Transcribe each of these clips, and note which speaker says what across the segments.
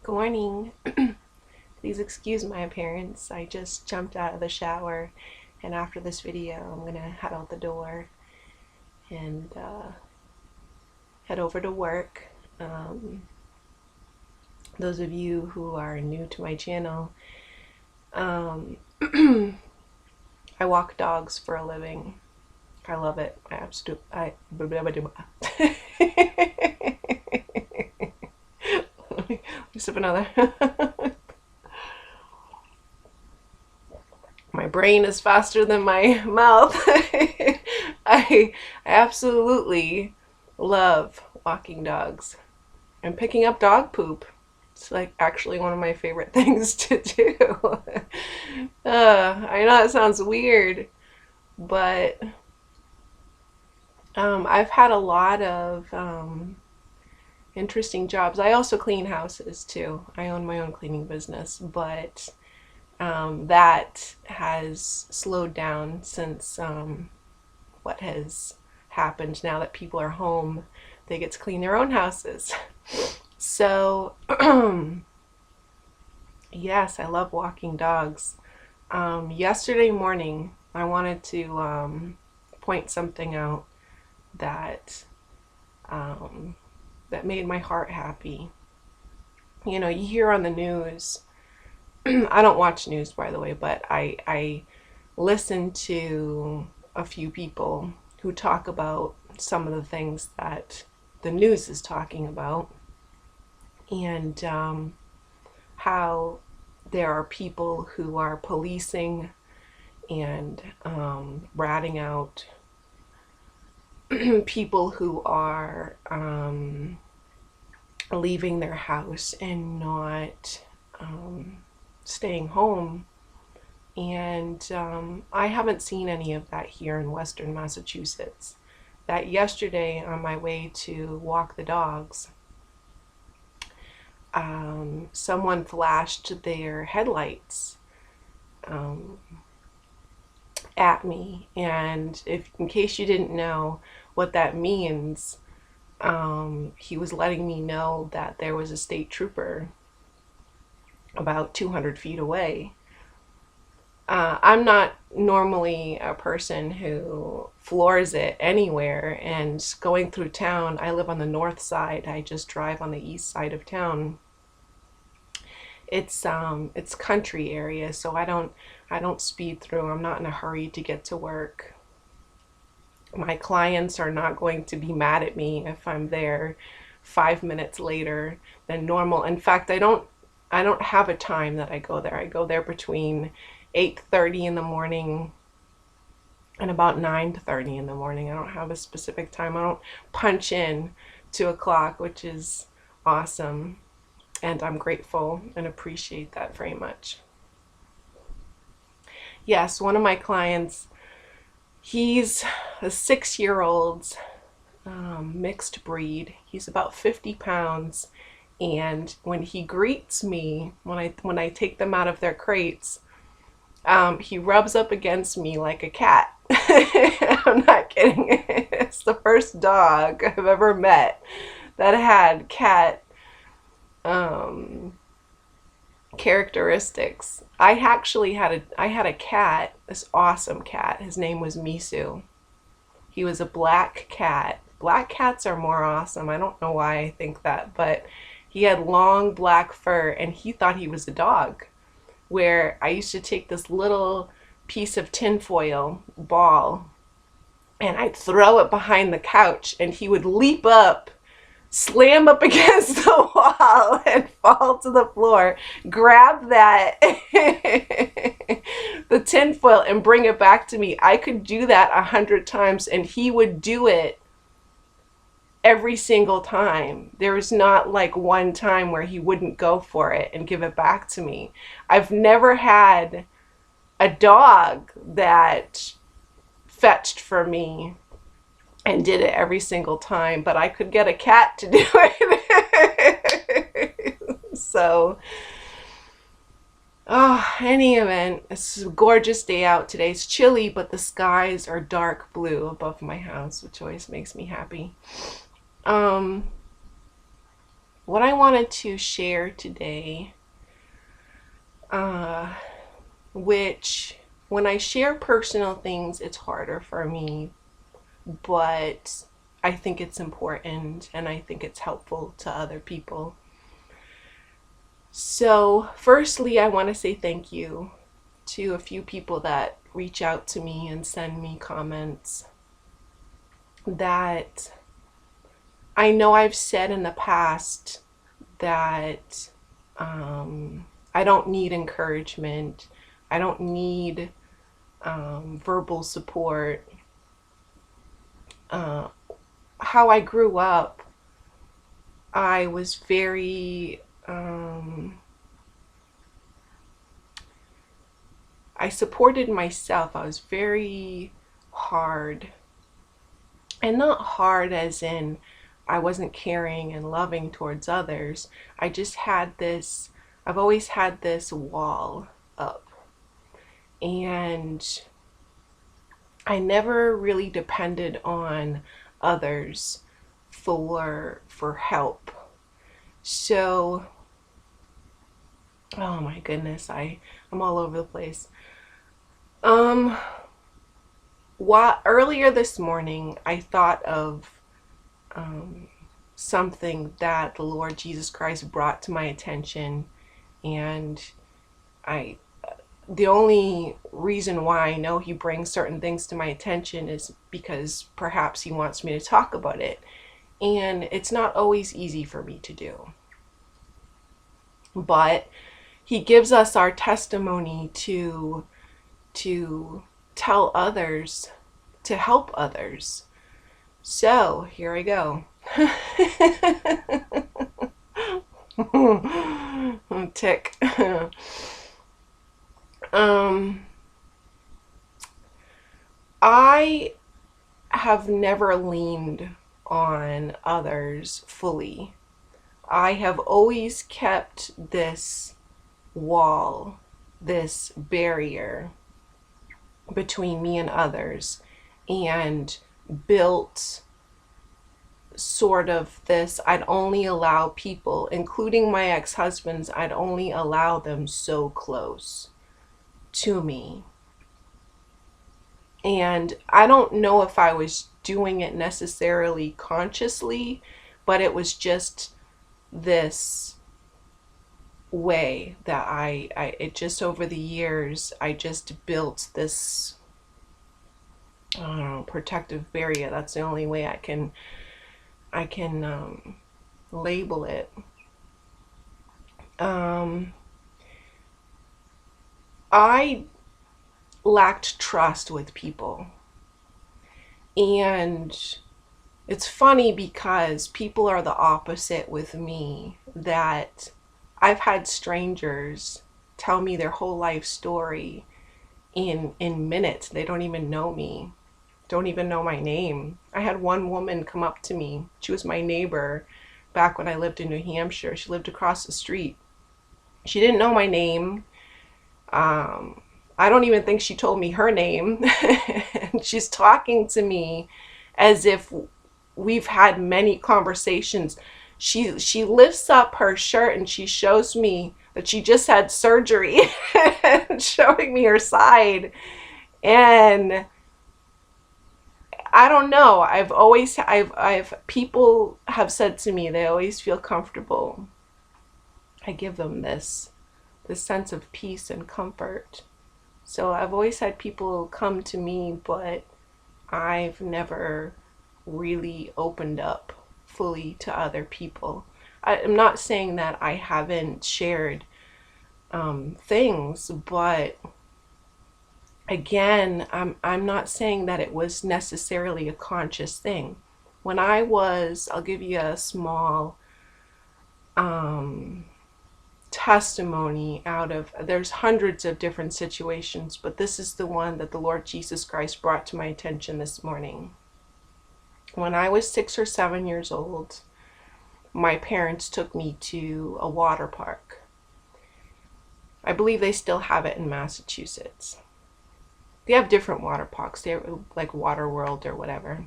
Speaker 1: Good morning. Please excuse my appearance. I just jumped out of the shower, and after this video, I'm gonna head out the door and head over to work. Those of you who are new to my channel, I walk dogs for a living. I love it. Let me sip another. My brain is faster than my mouth. I absolutely love walking dogs and picking up dog poop. It's like actually one of my favorite things to do. I know it sounds weird, but I've had a lot of interesting jobs. I also clean houses too. I own my own cleaning business, but that has slowed down since what has happened. Now that people are home, they get to clean their own houses. So yes, I love walking dogs. Yesterday morning, I wanted to point something out that that made my heart happy. You know, you hear on the news, I don't watch news, by the way, but I listen to a few people who talk about some of the things that the news is talking about, and how there are people who are policing and ratting out people who are leaving their house and not staying home. And I haven't seen any of that here in Western Massachusetts. That yesterday on my way to walk the dogs, someone flashed their headlights at me, and if in case you didn't know what that means, he was letting me know that there was a state trooper about 200 feet away. I'm not normally a person who floors it anywhere, and going through town, I live on the north side, I just drive on the east side of town. It's country area, so I don't speed through. I'm not in a hurry to get to work. My clients are not going to be mad at me if I'm there 5 minutes later than normal. In fact, I don't have a time that I go there. I go there between 8:30 in the morning and about 9:30 in the morning. I don't have a specific time. I don't punch in to a clock, which is awesome, and I'm grateful and appreciate that very much. Yes, one of my clients, he's a 6-year-old mixed breed. He's about 50 pounds, and when he greets me, when I take them out of their crates, he rubs up against me like a cat. I'm not kidding. It's the first dog I've ever met that had cat characteristics. I had a cat, this awesome cat. His name was Misu. He was a black cat. Black cats are more awesome. I don't know why I think that, but he had long black fur, and he thought he was a dog. Where I used to take this little piece of tinfoil ball and I'd throw it behind the couch, and he would leap up, slam up against the wall, and fall to the floor, grab that the tinfoil and bring it back to me. I could do that 100 times, and he would do it every single time. There was not like one time where he wouldn't go for it and give it back to me. I've never had a dog that fetched for me and did it every single time, but I could get a cat to do it. So, any event, it's a gorgeous day out today. It's chilly, but the skies are dark blue above my house, which always makes me happy. what I wanted to share today, which when I share personal things, it's harder for me, but I think it's important and I think it's helpful to other people. So, firstly, I want to say thank you to a few people that reach out to me and send me comments that I know I've said in the past that I don't need encouragement. I don't need verbal support. How I grew up, I was very, I supported myself. I was very hard. And not hard as in I wasn't caring and loving towards others. I just had this, I've always had this wall up. And I never really depended on others for help. So, oh my goodness, I'm all over the place. Um Earlier this morning I thought of something that the Lord Jesus Christ brought to my attention, and I the only reason why I know he brings certain things to my attention is because perhaps he wants me to talk about it. And it's not always easy for me to do. But he gives us our testimony to tell others, to help others. So, here I go. Tick. I have never leaned on others fully. I have always kept this wall, this barrier between me and others, and built sort of this, I'd only allow people, including my ex-husbands, I'd only allow them so close to me. And I don't know if I was doing it necessarily consciously, but it was just this way that it just over the years, I just built this, I don't know, protective barrier. That's the only way I can label it. I lacked trust with people. And it's funny because people are the opposite with me, that I've had strangers tell me their whole life story in minutes. They don't even know me, don't even know my name. I had one woman come up to me. She was my neighbor back when I lived in New Hampshire. She lived across the street. She didn't know my name. I don't even think she told me her name. And she's talking to me as if we've had many conversations. She lifts up her shirt and she shows me that she just had surgery and showing me her side. And I don't know. I've people have said to me they always feel comfortable. I give them this sense of peace and comfort. So I've always had people come to me, but I've never really opened up fully to other people. I'm not saying that I haven't shared things, but again, I'm not saying that it was necessarily a conscious thing. When I'll give you a small testimony out of, there's hundreds of different situations, but this is the one that the Lord Jesus Christ brought to my attention this morning. When I was 6 or 7 years old, my parents took me to a water park. I believe they still have it in Massachusetts. They have different water parks. They're like Water World or whatever.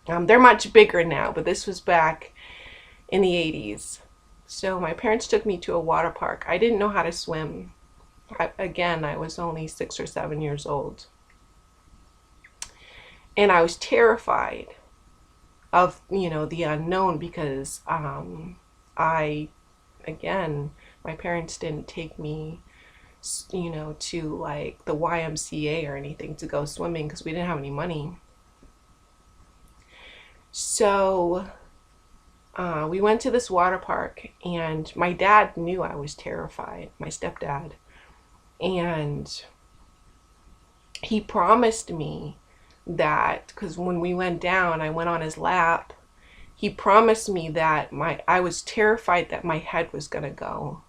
Speaker 1: They're much bigger now, but this was back in the 80s. So my parents took me to a water park. I didn't know how to swim. Again, I was only 6 or 7 years old. And I was terrified of, the unknown because I, again, my parents didn't take me, to like the YMCA or anything to go swimming because we didn't have any money. So we went to this water park, and my dad knew I was terrified, my stepdad. And he promised me that, because when we went down, I went on his lap. He promised me that I was terrified that my head was going to go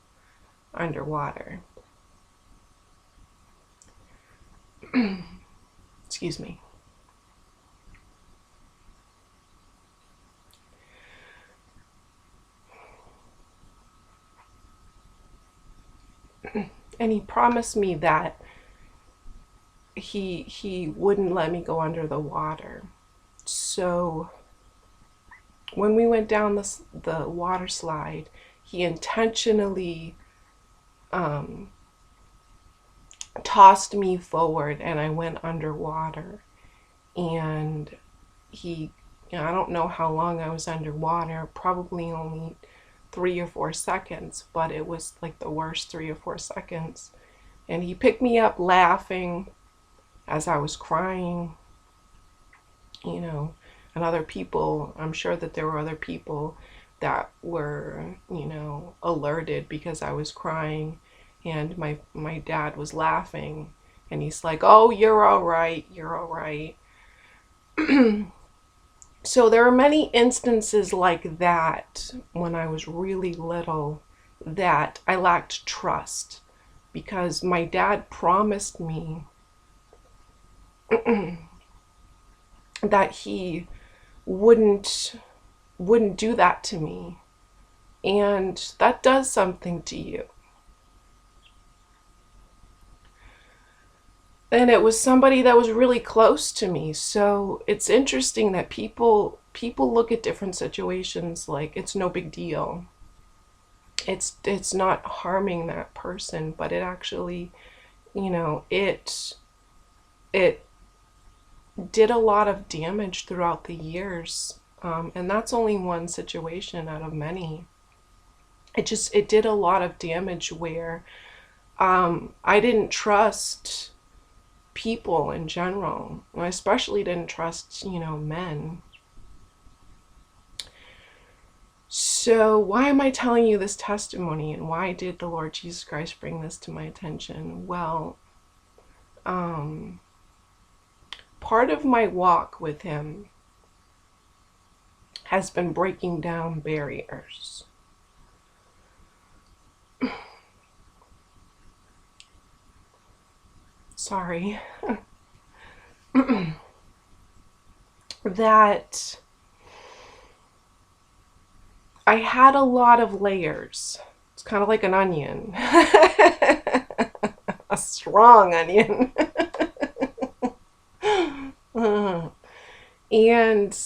Speaker 1: underwater. Excuse me. And he promised me that he wouldn't let me go under the water. So when we went down the water slide, he intentionally tossed me forward, and I went underwater. And I don't know how long I was underwater, probably only 3 or 4 seconds, but it was like the worst 3 or 4 seconds. And he picked me up laughing as I was crying, and other people, I'm sure that there were other people that were, alerted because I was crying, and my dad was laughing, and he's like, "Oh, you're all right, you're all right." So there are many instances like that when I was really little that I lacked trust because my dad promised me that he wouldn't do that to me. And that does something to you. And it was somebody that was really close to me. So it's interesting that people look at different situations like it's no big deal. It's not harming that person, but it actually, it did a lot of damage throughout the years. And that's only one situation out of many. It did a lot of damage where I didn't trust people in general. I especially didn't trust, men. So why am I telling you this testimony, and why did the Lord Jesus Christ bring this to my attention? Well, part of my walk with him has been breaking down barriers. Sorry. That I had a lot of layers. It's kind of like an onion. A strong onion. And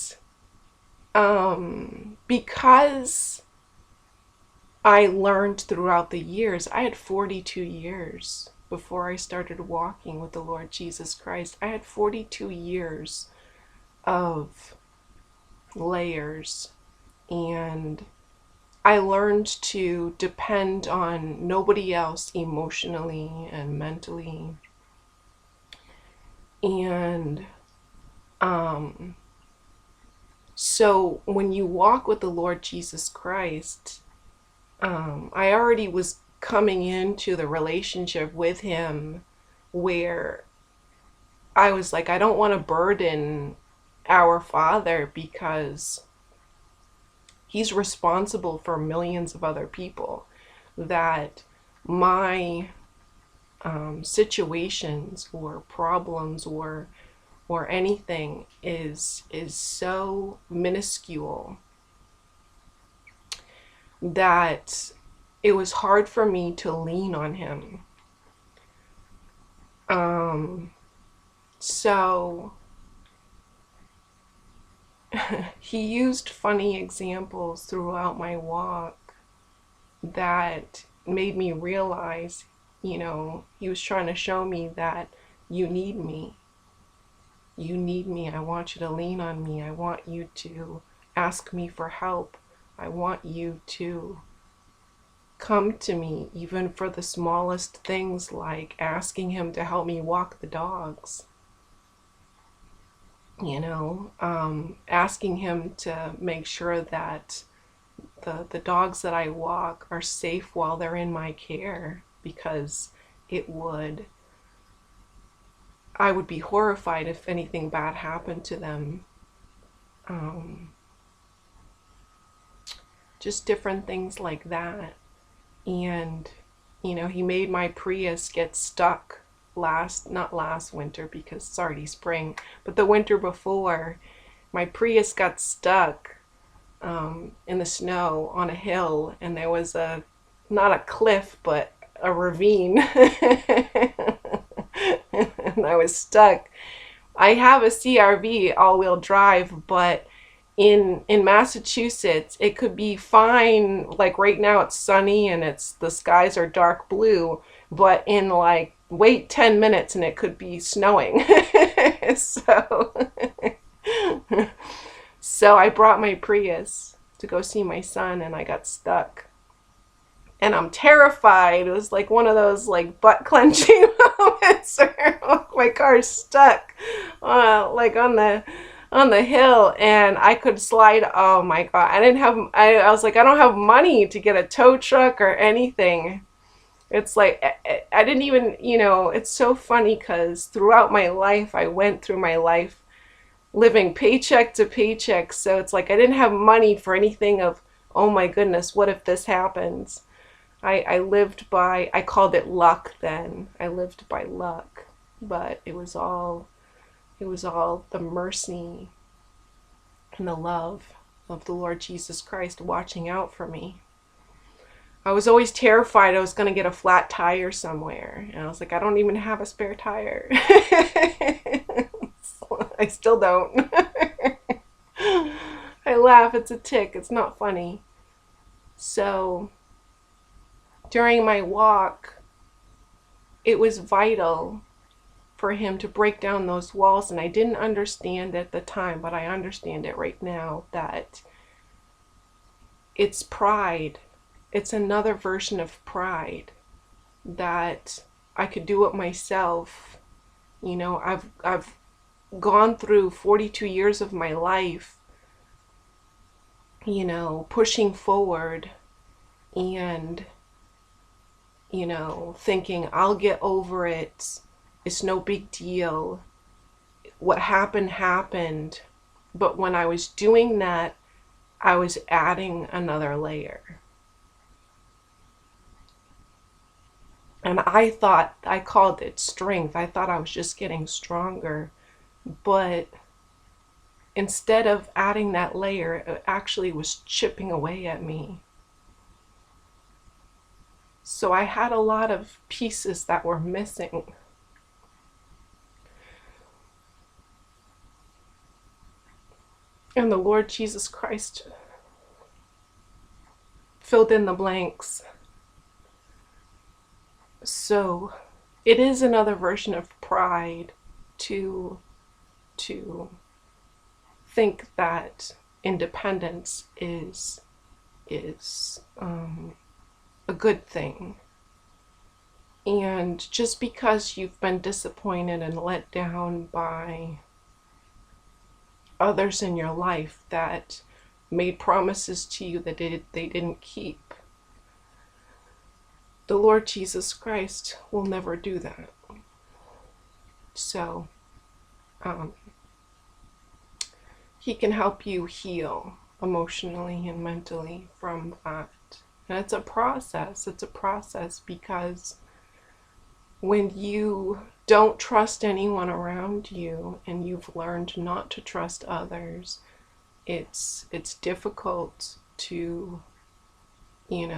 Speaker 1: because I learned throughout the years, I had 42 years before I started walking with the Lord Jesus Christ. I had 42 years of layers, and I learned to depend on nobody else emotionally and mentally. And so when you walk with the Lord Jesus Christ, I already was coming into the relationship with him where I was like, I don't want to burden our Father because he's responsible for millions of other people, that my situations or problems or anything is so minuscule that it was hard for me to lean on him. So he used funny examples throughout my walk that made me realize, he was trying to show me that you need me. You need me. I want you to lean on me. I want you to ask me for help. I want you to come to me, even for the smallest things, like asking him to help me walk the dogs. Asking him to make sure that the dogs that I walk are safe while they're in my care, because I would be horrified if anything bad happened to them. Just different things like that. And, he made my Prius get stuck not last winter because it's already spring, but the winter before, my Prius got stuck in the snow on a hill, and there was not a cliff, but a ravine. And I was stuck. I have a CRV all-wheel drive, but in Massachusetts, it could be fine. Like right now it's sunny and the skies are dark blue, but in like wait 10 minutes and it could be snowing. So I brought my Prius to go see my son, and I got stuck. And I'm terrified. It was like one of those like butt clenching moments where my car's stuck like on the hill, and I could slide. Oh my God. I was like, I don't have money to get a tow truck or anything. It's like, I didn't even, it's so funny because throughout my life, I went through my life living paycheck to paycheck. So it's like, I didn't have money for anything of, oh my goodness, what if this happens? I called it luck then. I lived by luck, but it was all the mercy and the love of the Lord Jesus Christ watching out for me. I was always terrified I was going to get a flat tire somewhere. And I was like, I don't even have a spare tire. I still don't. I laugh. It's a tick. It's not funny. So during my walk, it was vital for him to break down those walls. And I didn't understand at the time, but I understand it right now, that it's pride. It's another version of pride, that I could do it myself. I've gone through 42 years of my life, pushing forward and, thinking I'll get over it. It's no big deal. What happened happened. But when I was doing that, I was adding another layer. And I called it strength. I thought I was just getting stronger. But instead of adding that layer, it actually was chipping away at me. So I had a lot of pieces that were missing. And the Lord Jesus Christ filled in the blanks. So it is another version of pride to think that independence is a good thing. And just because you've been disappointed and let down by others in your life that made promises to you that they didn't keep, the Lord Jesus Christ will never do that. So, he can help you heal emotionally and mentally from that. And it's a process. It's a process because when you don't trust anyone around you and you've learned not to trust others, it's difficult to, in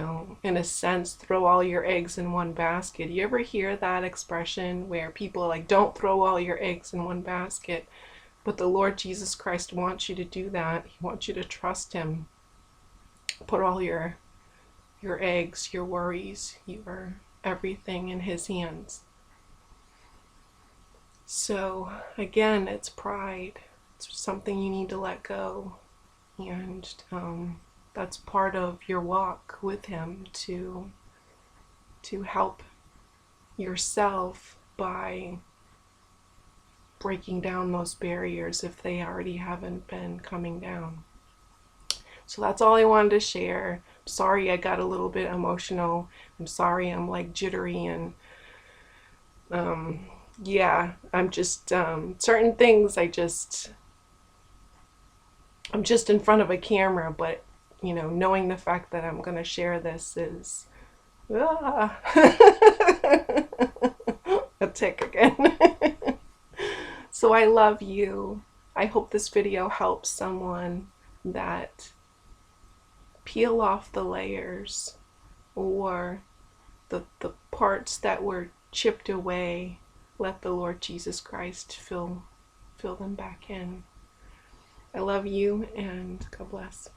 Speaker 1: a sense, throw all your eggs in one basket. You ever hear that expression where people are like, don't throw all your eggs in one basket? But the Lord Jesus Christ wants you to do that. He wants you to trust him. Put all your eggs, your worries, your everything in his hands. So again, it's pride. It's something you need to let go. And that's part of your walk with him, to help yourself by breaking down those barriers if they already haven't been coming down. So that's all I wanted to share. Sorry I got a little bit emotional. I'm sorry I'm like jittery, and yeah, I'm just certain things I'm just in front of a camera, but you know, knowing the fact that I'm going to share this is a tick again. So I love you. I hope this video helps someone, that peel off the layers, or the parts that were chipped away. Let the Lord Jesus Christ fill them back in. I love you, and God bless.